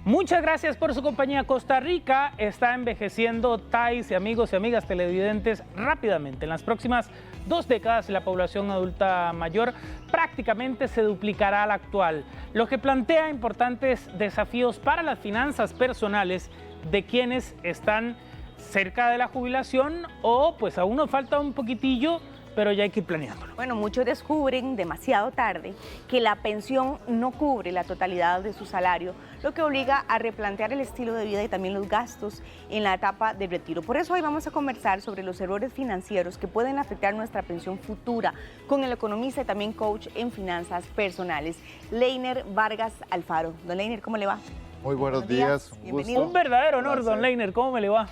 Muchas gracias por su compañía. Costa Rica está envejeciendo, TAIs y amigos y amigas televidentes, rápidamente. En las próximas 2 décadas, la población adulta mayor prácticamente se duplicará a la actual, lo que plantea importantes desafíos para las finanzas personales de quienes están cerca de la jubilación o pues aún nos falta un poquitillo, pero ya hay que ir planeándolo. Bueno, muchos descubren demasiado tarde que la pensión no cubre la totalidad de su salario, lo que obliga a replantear el estilo de vida y también los gastos en la etapa de retiro. Por eso hoy vamos a conversar sobre los errores financieros que pueden afectar nuestra pensión futura con el economista y también coach en finanzas personales, Leiner Vargas Alfaro. Don Leiner, ¿cómo le va? Muy buenos días. Bienvenido. Un verdadero honor, don Leiner. ¿Cómo me le va?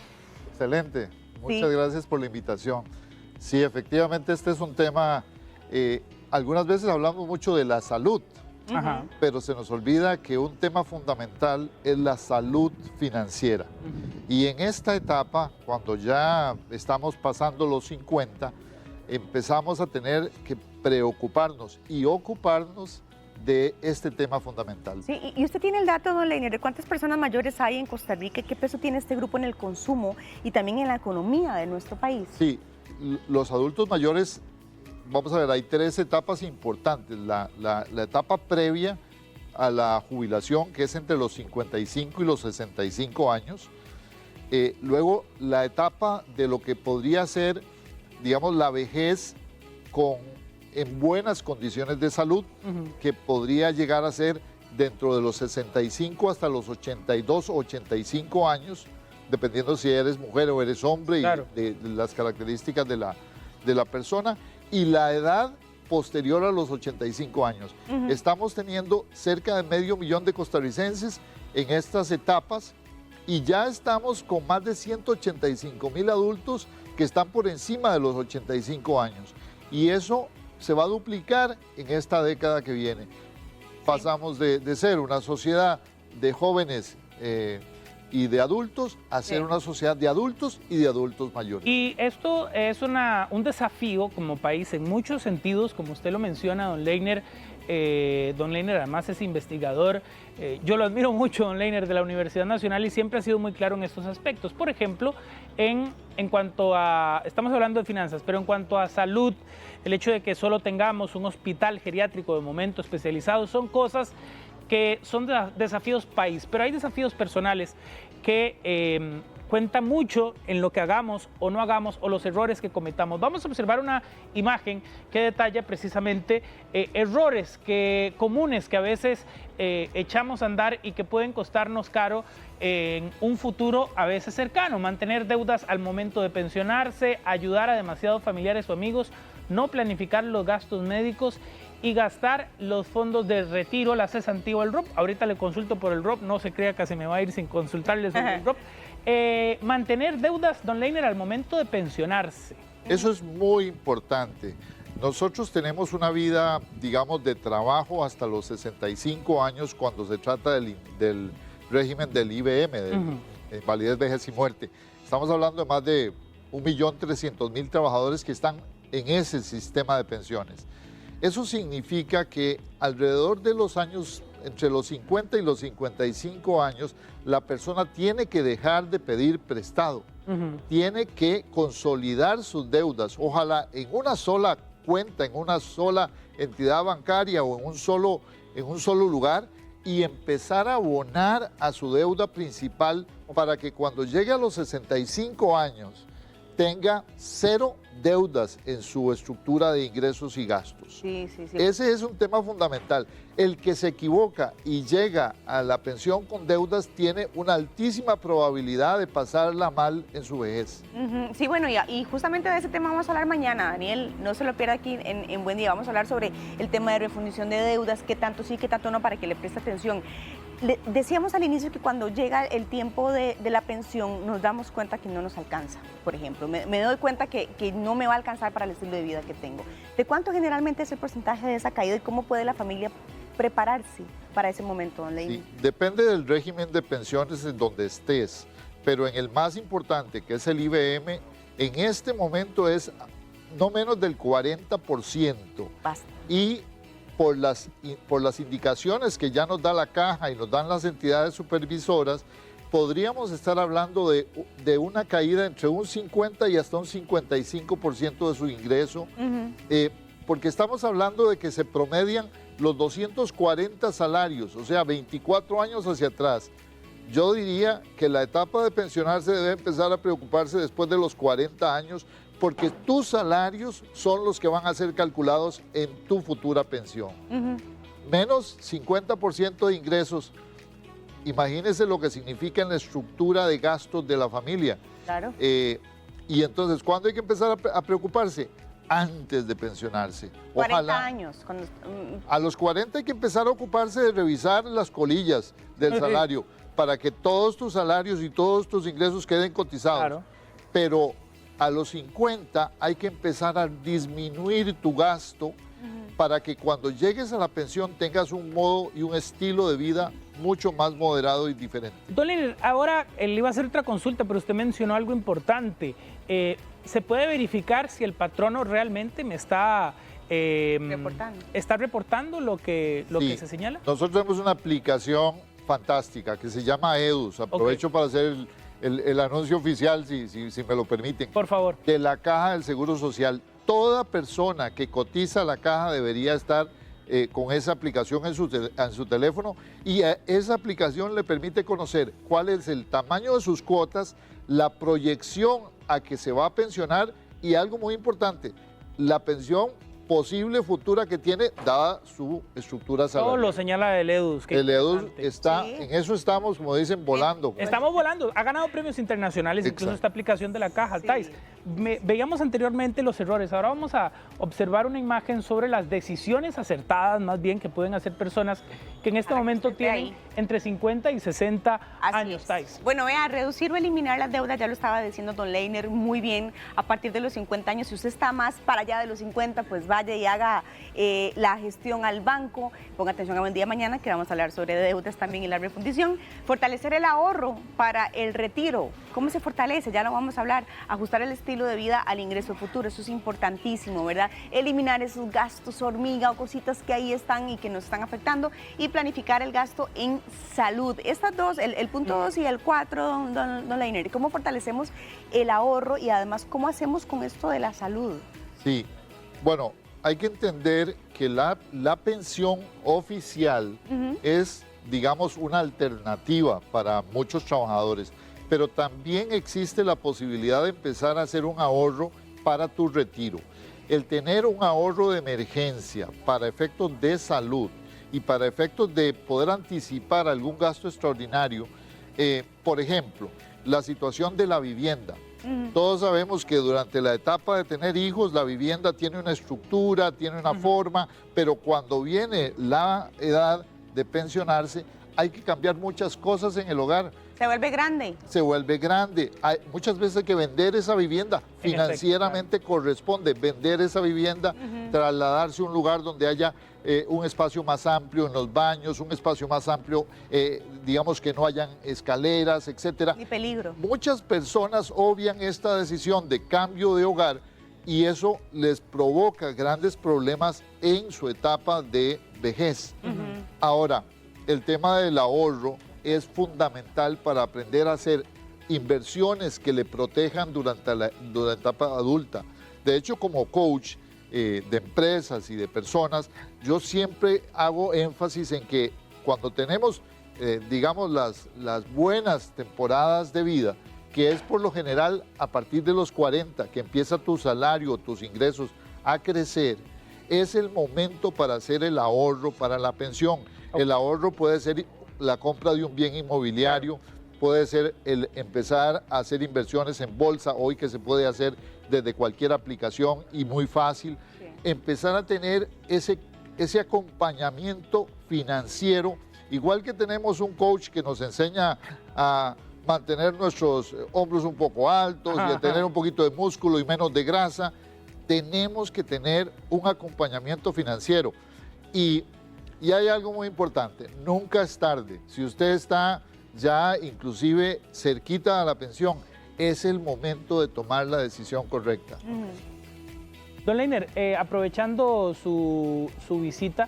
Excelente. Muchas gracias por la invitación. Sí, efectivamente este es un tema, algunas veces hablamos mucho de la salud, pero se nos olvida que un tema fundamental es la salud financiera. Y en esta etapa, cuando ya estamos pasando los 50, empezamos a tener que preocuparnos y ocuparnos de este tema fundamental. Sí, y usted tiene el dato, don Leiner, de cuántas personas mayores hay en Costa Rica y qué peso tiene este grupo en el consumo y también en la economía de nuestro país. Sí, los adultos mayores, vamos a ver, hay 3 etapas importantes. La etapa previa a la jubilación, que es entre los 55 y los 65 años. Luego, la etapa de lo que podría ser, digamos, la vejez en buenas condiciones de salud, que podría llegar a ser dentro de los 65 hasta los 82 o 85 años, dependiendo si eres mujer o eres hombre, claro, y de las características de la persona, y la edad posterior a los 85 años. Estamos teniendo cerca de 500,000 de costarricenses en estas etapas y ya estamos con más de 185,000 adultos que están por encima de los 85 años. Y eso se va a duplicar en esta década que viene. Pasamos de ser una sociedad de jóvenes y de adultos a ser una sociedad de adultos y de adultos mayores. Y esto es un desafío como país en muchos sentidos, como usted lo menciona, don Leiner. Don Leiner además es investigador. Yo lo admiro mucho, don Leiner, de la Universidad Nacional, y siempre ha sido muy claro en estos aspectos. Por ejemplo, en cuanto a, estamos hablando de finanzas, pero en cuanto a salud, el hecho de que solo tengamos un hospital geriátrico de momento especializado, son cosas que son desafíos país, pero hay desafíos personales que cuentan mucho en lo que hagamos o no hagamos o los errores que cometamos. Vamos a observar una imagen que detalla precisamente errores comunes que a veces echamos a andar y que pueden costarnos caro en un futuro a veces cercano. Mantener deudas al momento de pensionarse, ayudar a demasiados familiares o amigos, no planificar los gastos médicos y gastar los fondos de retiro, la cesantía o el ROP. Ahorita le consulto por el ROP, no se crea que se me va a ir sin consultarle sobre el ROP. Mantener deudas, don Leiner, al momento de pensionarse. Eso es muy importante. Nosotros tenemos una vida, digamos, de trabajo hasta los 65 años cuando se trata del régimen del IVM, de invalidez, vejez y muerte. Estamos hablando de más de 1.300.000 trabajadores que están en ese sistema de pensiones. Eso significa que alrededor de los años, entre los 50 y los 55 años, la persona tiene que dejar de pedir prestado, tiene que consolidar sus deudas, ojalá en una sola cuenta, en una sola entidad bancaria o en un solo lugar, y empezar a abonar a su deuda principal para que cuando llegue a los 65 años tenga 0 deudas en su estructura de ingresos y gastos. Ese es un tema fundamental. El que se equivoca y llega a la pensión con deudas tiene una altísima probabilidad de pasarla mal en su vejez. Sí, bueno, y justamente de ese tema vamos a hablar mañana, Daniel. No se lo pierda aquí en Buen Día. Vamos a hablar sobre el tema de refundición de deudas, qué tanto sí, qué tanto no, para que le preste atención. Decíamos al inicio que cuando llega el tiempo de la pensión nos damos cuenta que no nos alcanza, por ejemplo. Me doy cuenta que no me va a alcanzar para el estilo de vida que tengo. ¿De cuánto generalmente es el porcentaje de esa caída y cómo puede la familia prepararse para ese momento, don Leiner? Sí, depende del régimen de pensiones en donde estés, pero en el más importante, que es el IVM, en este momento es no menos del 40%. Basta. Y por las indicaciones que ya nos da la caja y nos dan las entidades supervisoras, podríamos estar hablando de una caída entre un 50 y hasta un 55% de su ingreso, porque estamos hablando de que se promedian los 240 salarios, o sea, 24 años hacia atrás. Yo diría que la etapa de pensionarse debe empezar a preocuparse después de los 40 años, porque tus salarios son los que van a ser calculados en tu futura pensión. Menos 50% de ingresos. Imagínense lo que significa en la estructura de gastos de la familia. Claro. Y entonces, ¿cuándo hay que empezar a preocuparse? Antes de pensionarse. 40 años. A los 40 hay que empezar a ocuparse de revisar las colillas del salario para que todos tus salarios y todos tus ingresos queden cotizados. Claro. Pero a los 50 hay que empezar a disminuir tu gasto para que cuando llegues a la pensión tengas un modo y un estilo de vida mucho más moderado y diferente. Don Leiner, ahora le iba a hacer otra consulta, pero usted mencionó algo importante. ¿Se puede verificar si el patrono realmente me está reportando lo que se señala? Nosotros tenemos una aplicación fantástica que se llama EDUS. Aprovecho para hacer el anuncio oficial, si me lo permiten. Por favor. De la Caja del Seguro Social. Toda persona que cotiza a la caja debería estar con esa aplicación en su teléfono, y esa aplicación le permite conocer cuál es el tamaño de sus cuotas, la proyección a que se va a pensionar y algo muy importante, la pensión posible futura que tiene dada su estructura salarial. Todo lo señala el EDUS. El EDUS está, en eso estamos, como dicen, volando. Estamos volando. Ha ganado premios internacionales, incluso esta aplicación de la caja. Thais, veíamos anteriormente los errores. Ahora vamos a observar una imagen sobre las decisiones acertadas, más bien, que pueden hacer personas que en este momento tienen entre 50 y 60 años. Thais. Bueno, vea, reducir o eliminar las deudas, ya lo estaba diciendo don Leiner muy bien, a partir de los 50 años. Si usted está más para allá de los 50, pues vaya y haga la gestión al banco. Ponga atención a Buen Día Mañana, que vamos a hablar sobre deudas también y la refundición. Fortalecer el ahorro para el retiro. ¿Cómo se fortalece? Ya lo vamos a hablar. Ajustar el estilo de vida al ingreso futuro. Eso es importantísimo, ¿verdad? Eliminar esos gastos hormiga o cositas que ahí están y que nos están afectando. Y planificar el gasto en salud. Estas dos, el punto 2 y el 4, don Leiner. ¿Cómo fortalecemos el ahorro y además cómo hacemos con esto de la salud? Sí, bueno, hay que entender que la pensión oficial es, digamos, una alternativa para muchos trabajadores, pero también existe la posibilidad de empezar a hacer un ahorro para tu retiro. El tener un ahorro de emergencia para efectos de salud y para efectos de poder anticipar algún gasto extraordinario, por ejemplo, la situación de la vivienda. Todos sabemos que durante la etapa de tener hijos, la vivienda tiene una estructura, tiene una forma, pero cuando viene la edad de pensionarse, hay que cambiar muchas cosas en el hogar. ¿Se vuelve grande? Se vuelve grande. Muchas veces hay que vender esa vivienda. Financieramente corresponde vender esa vivienda, trasladarse a un lugar donde haya un espacio más amplio en los baños, un espacio más amplio, digamos que no hayan escaleras, etcétera. Ni peligro. Muchas personas obvian esta decisión de cambio de hogar y eso les provoca grandes problemas en su etapa de vejez. Ahora, el tema del ahorro es fundamental para aprender a hacer inversiones que le protejan durante la etapa adulta. De hecho, como coach de empresas y de personas, yo siempre hago énfasis en que cuando tenemos, digamos, las buenas temporadas de vida, que es por lo general a partir de los 40, que empieza tu salario, tus ingresos a crecer, es el momento para hacer el ahorro para la pensión. El ahorro puede ser la compra de un bien inmobiliario, puede ser el empezar a hacer inversiones en bolsa, hoy que se puede hacer desde cualquier aplicación y muy fácil. Empezar a tener ese acompañamiento financiero, igual que tenemos un coach que nos enseña a mantener nuestros hombros un poco altos y a tener un poquito de músculo y menos de grasa, tenemos que tener un acompañamiento financiero. Y hay algo muy importante, nunca es tarde. Si usted está ya inclusive cerquita a la pensión, es el momento de tomar la decisión correcta. Don Leiner, aprovechando su visita,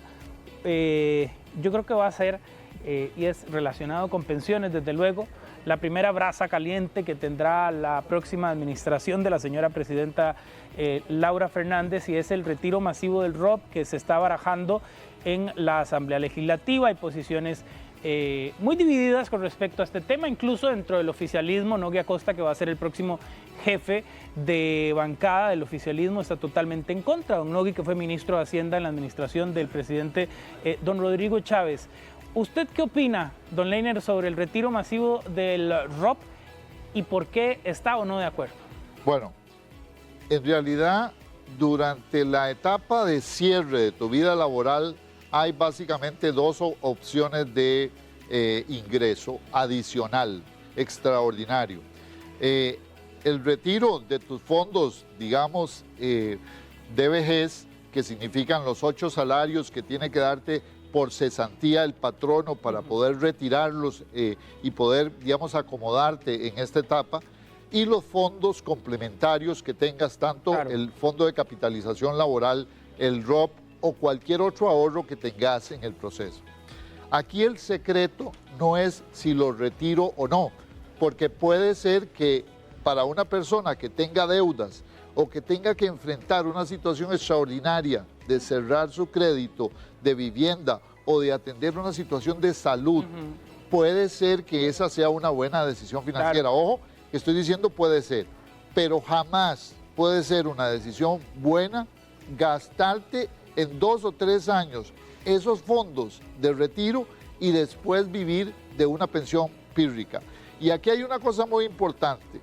yo creo que va a ser, y es relacionado con pensiones desde luego, la primera brasa caliente que tendrá la próxima administración de la señora presidenta Laura Fernández, y es el retiro masivo del ROP que se está barajando en la Asamblea Legislativa. Hay posiciones muy divididas con respecto a este tema, incluso dentro del oficialismo. Nogui Acosta, que va a ser el próximo jefe de bancada del oficialismo, está totalmente en contra. Don Nogui, que fue ministro de Hacienda en la administración del presidente don Rodrigo Chávez. ¿Usted qué opina, don Leiner, sobre el retiro masivo del ROP y por qué está o no de acuerdo? Bueno, en realidad, durante la etapa de cierre de tu vida laboral, hay básicamente dos opciones de ingreso adicional, extraordinario. El retiro de tus fondos, digamos, de vejez, que significan los 8 salarios que tiene que darte por cesantía el patrono para poder retirarlos y poder, digamos, acomodarte en esta etapa, y los fondos complementarios que tengas, tanto el Fondo de Capitalización Laboral, el ROP o cualquier otro ahorro que tengas en el proceso. Aquí el secreto no es si lo retiro o no, porque puede ser que para una persona que tenga deudas o que tenga que enfrentar una situación extraordinaria de cerrar su crédito de vivienda o de atender una situación de salud, puede ser que esa sea una buena decisión financiera. Ojo, que estoy diciendo puede ser, pero jamás puede ser una decisión buena gastarte en 2 o 3 años esos fondos de retiro y después vivir de una pensión pírrica. Y aquí hay una cosa muy importante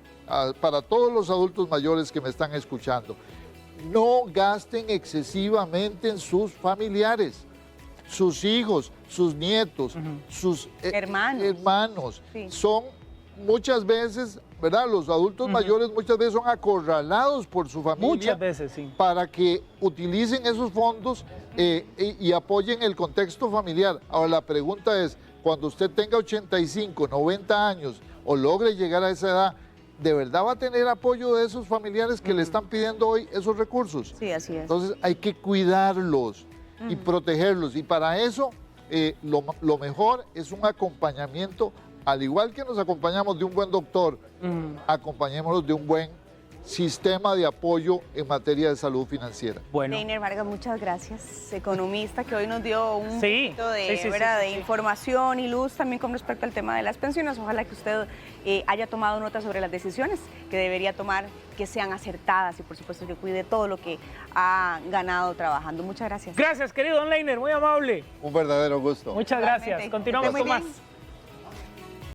para todos los adultos mayores que me están escuchando: no gasten excesivamente en sus familiares, sus hijos, sus nietos, sus hermanos. Sí. Son muchas veces, ¿verdad? Los adultos mayores muchas veces son acorralados por su familia. Muchas veces, sí. Para que utilicen esos fondos y apoyen el contexto familiar. Ahora la pregunta es, cuando usted tenga 85, 90 años o logre llegar a esa edad, ¿de verdad va a tener apoyo de esos familiares que le están pidiendo hoy esos recursos? Sí, así es. Entonces hay que cuidarlos y protegerlos. Y para eso lo mejor es un acompañamiento. Al igual que nos acompañamos de un buen doctor, acompañémonos de un buen sistema de apoyo en materia de salud financiera. Bueno. Leiner Vargas, muchas gracias, economista, que hoy nos dio un poquito de, sí. información y luz también con respecto al tema de las pensiones. Ojalá que usted haya tomado nota sobre las decisiones que debería tomar, que sean acertadas y por supuesto que cuide todo lo que ha ganado trabajando. Muchas gracias. Gracias, querido don Leiner, muy amable. Un verdadero gusto. Muchas gracias. Continuamos con más.